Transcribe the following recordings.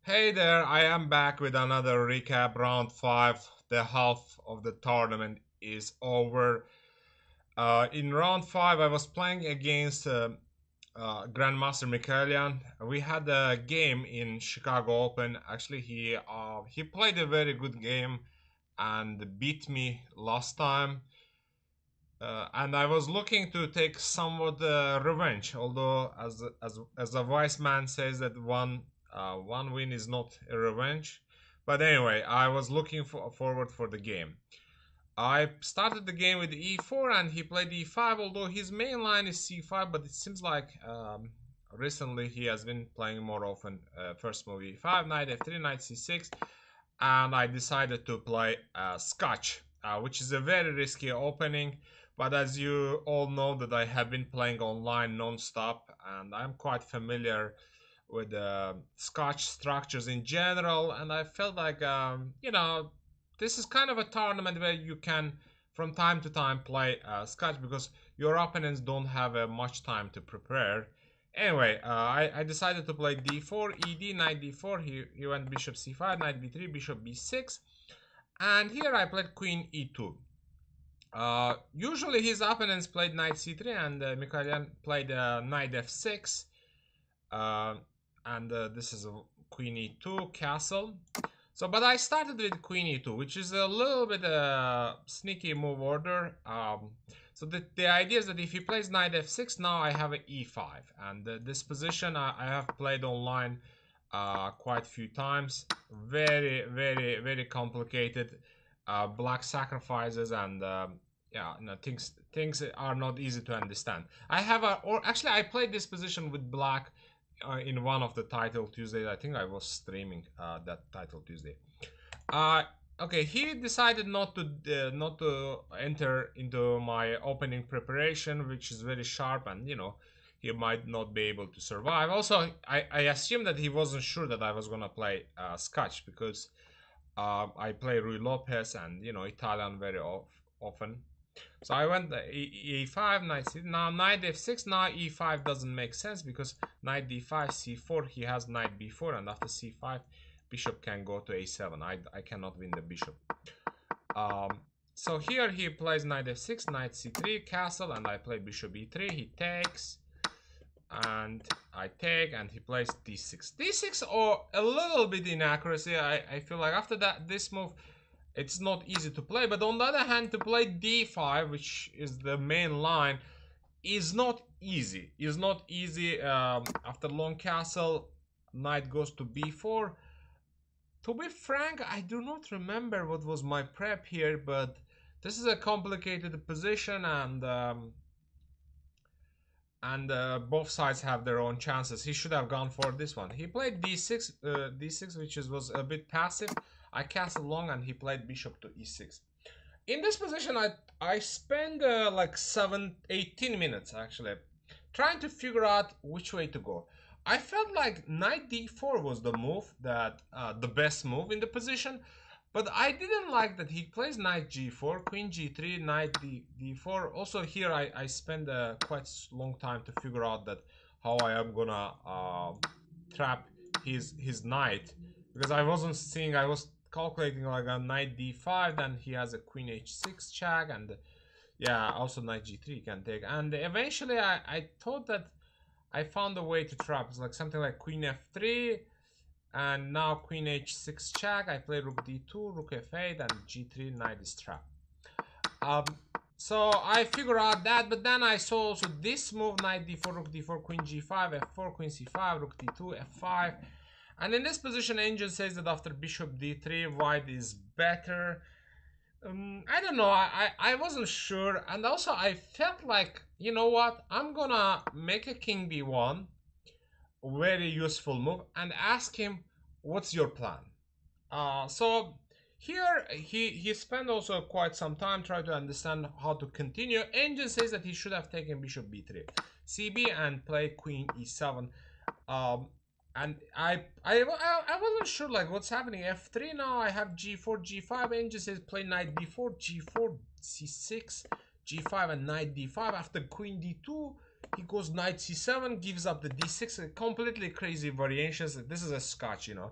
Hey there, I am back with another recap. Round 5, the half of the tournament is over. In round 5, I was playing against Grandmaster Mikaelyan. We had a game in Chicago Open. Actually, he played a very good game and beat me last time. And I was looking to take somewhat revenge, although as a wise man says that one win is not a revenge. But anyway, I was looking forward for the game. I started the game with e4 and he played e5, although his main line is c5, but it seems like recently he has been playing more often first move e5, knight f3, knight c6, and I decided to play Scotch, which is a very risky opening. But as you all know that I have been playing online non-stop and I'm quite familiar with Scotch structures in general, and I felt like this is kind of a tournament where you can from time to time play Scotch because your opponents don't have much time to prepare. Anyway, I decided to play d4, ed, knight d4. He went bishop c5, knight b3, bishop b6, and here I played queen e2. Usually his opponents played knight c3 and Mikaelyan played knight f6, and this is a queen e2 castle. So, but I started with queen e2, which is a little bit sneaky move order. So the idea is that if he plays knight f6, now I have an e5, and this position I have played online quite a few times. Very, very, very complicated. Black sacrifices and yeah, things are not easy to understand. Actually I played this position with black in one of the title Tuesdays. I think I was streaming that title Tuesday. Okay, he decided not to enter into my opening preparation, which is very sharp, and he might not be able to survive. Also, I assumed that he wasn't sure that I was gonna play Scotch because I play Rui Lopez and Italian very often. So I went e5, knight c. Now knight f6. Now e5 doesn't make sense because knight d5, c4. He has knight b4, and after c5, bishop can go to a7. I cannot win the bishop. So here he plays knight f6, knight c3, castle, and I play bishop e3. He takes, and I take, and he plays d6. d6 or a little bit inaccuracy. I feel like after this move, it's not easy to play. But on the other hand, to play d5, which is the main line, is not easy. After long castle, knight goes to b4. To be frank, I do not remember what was my prep here, but this is a complicated position, and both sides have their own chances. He should have gone for this one. He played d6, which was a bit passive. I castled long, and he played bishop to e6. In this position, I spent like 18 minutes actually trying to figure out which way to go. I felt like knight d4 was the move that the best move in the position, but I didn't like that he plays knight g4, queen g3, knight d4. Also here I spent quite long time to figure out that how I am gonna trap his knight, because I wasn't seeing. I was calculating like a knight d5, then he has a queen h6 check, and yeah, also knight g3 can take. And eventually I thought that I found a way to trap. It's like something like queen f3, and now queen h6 check. I play rook d2, rook f8, and g3, knight is trapped. So I figured out that, but then I saw also this move, knight d4, rook d4, queen g5, f4, queen c5, rook d2, f5. And in this position, Angel says that after bishop d3, white is better. I don't know, I wasn't sure. And also I felt like, you know what, I'm gonna make a king b1, very useful move, and ask him, what's your plan? So here he spent also quite some time trying to understand how to continue. Angel says that he should have taken bishop b3, cb, and play queen e7. And I wasn't sure like what's happening. f3 now. I have g4, g5. Angel says play knight b4, g4, c6, g5, and knight d5. After queen d2, he goes knight c7, gives up the d6, completely crazy variations. This is a scotch, you know.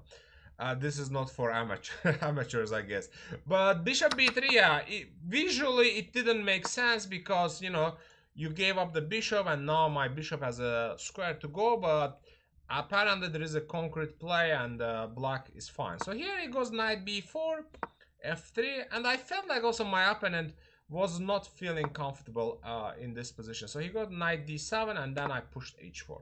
This is not for amateurs, I guess. But bishop b3, yeah, visually it didn't make sense because, you know, you gave up the bishop and now my bishop has a square to go, but apparently there is a concrete play and black is fine. So here he goes knight b4, f3, and I felt like also my opponent was not feeling comfortable in this position. So he got knight d7 and then I pushed h4.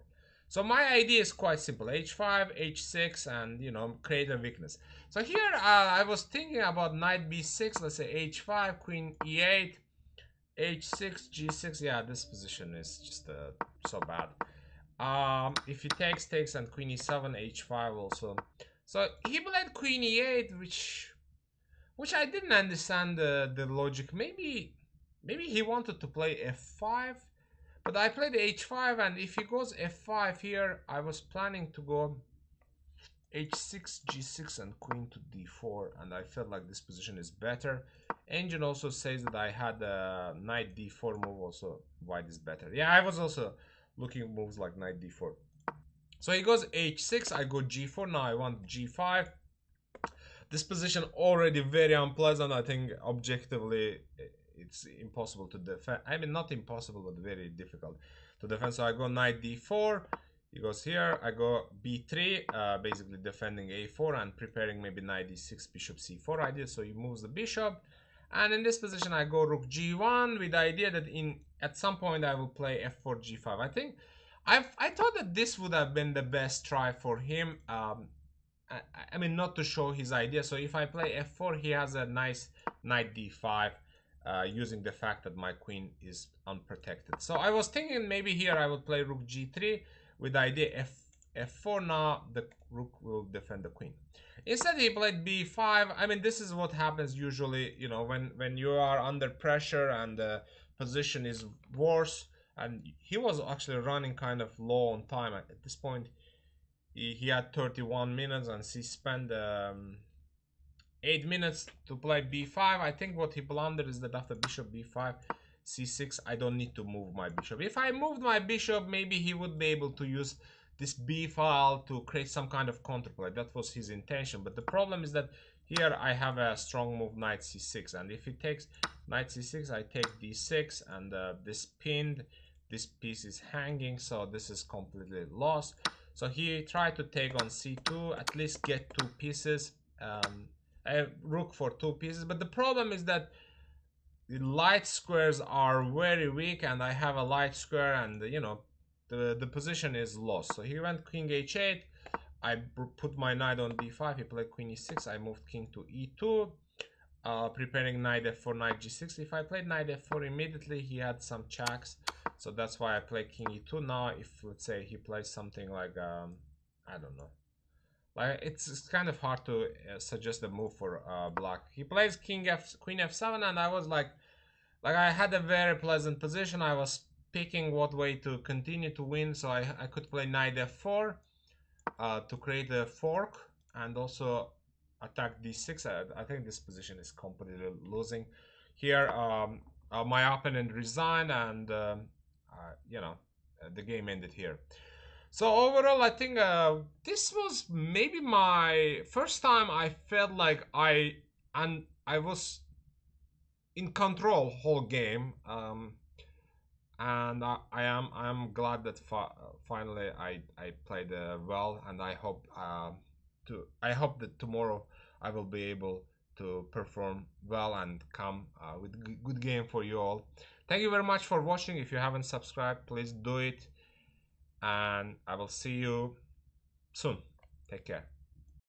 So my idea is quite simple: h5, h6, and, you know, create a weakness. So here I was thinking about knight b6, let's say h5, queen e8, h6, g6. Yeah, this position is just so bad. If he takes, and queen e7, h5 also. So he played queen e8, which I didn't understand the logic. Maybe he wanted to play f5. But I played h5, and if he goes f5 here, I was planning to go h6, g6, and queen to d4, and I felt like this position is better. Engine also says that I had a knight d4 move, also white is better. Yeah, I was also looking at moves like knight d4. So he goes h6, I go g4, now I want g5. This position already very unpleasant. I think objectively it's impossible to defend. I mean, not impossible, but very difficult to defend. So I go knight d4, he goes here, I go b3, basically defending a4 and preparing maybe knight d6, bishop c4 idea. So he moves the bishop, and in this position I go rook g1 with the idea that at some point I will play f4 g5. I think I thought that this would have been the best try for him. I mean, not to show his idea. So if I play f4, he has a nice knight d5, using the fact that my queen is unprotected. So I was thinking maybe here I would play rook g3 with the idea f4. Now the rook will defend the queen. Instead he played b5. I mean, this is what happens usually, you know, when you are under pressure and the position is worse. And he was actually running kind of low on time at this point. He had 31 minutes and he spent 8 minutes to play b5. I think what he blundered is that after bishop b5, c6, I don't need to move my bishop. If I moved my bishop, maybe he would be able to use this b file to create some kind of counterplay. That was his intention. But the problem is that here I have a strong move knight c6, and if he takes knight c6, I take d6, and this pinned, this piece is hanging, so this is completely lost. So he tried to take on c2, at least get 2 pieces. A rook for 2 pieces, but the problem is that the light squares are very weak, and I have a light square, and you know, the position is lost. So he went king h8, I put my knight on d5, he played queen e6, I moved king to e2, preparing knight f4, knight g6. If I played knight f4 immediately, he had some checks, so that's why I played king e2. Now if, let's say, he plays something like I don't know, like it's kind of hard to suggest a move for black. He plays queen f7, and I was like I had a very pleasant position. I was picking what way to continue to win, so I could play knight f4 to create a fork and also attack d6. I think this position is completely losing. Here my opponent resigned, and you know, the game ended here. So overall, I think this was maybe my first time I felt like I was in control whole game, and I am glad that finally I played well, and I hope that tomorrow I will be able to perform well and come with a good game for you all. Thank you very much for watching. If you haven't subscribed, please do it, and I will see you soon. Take care.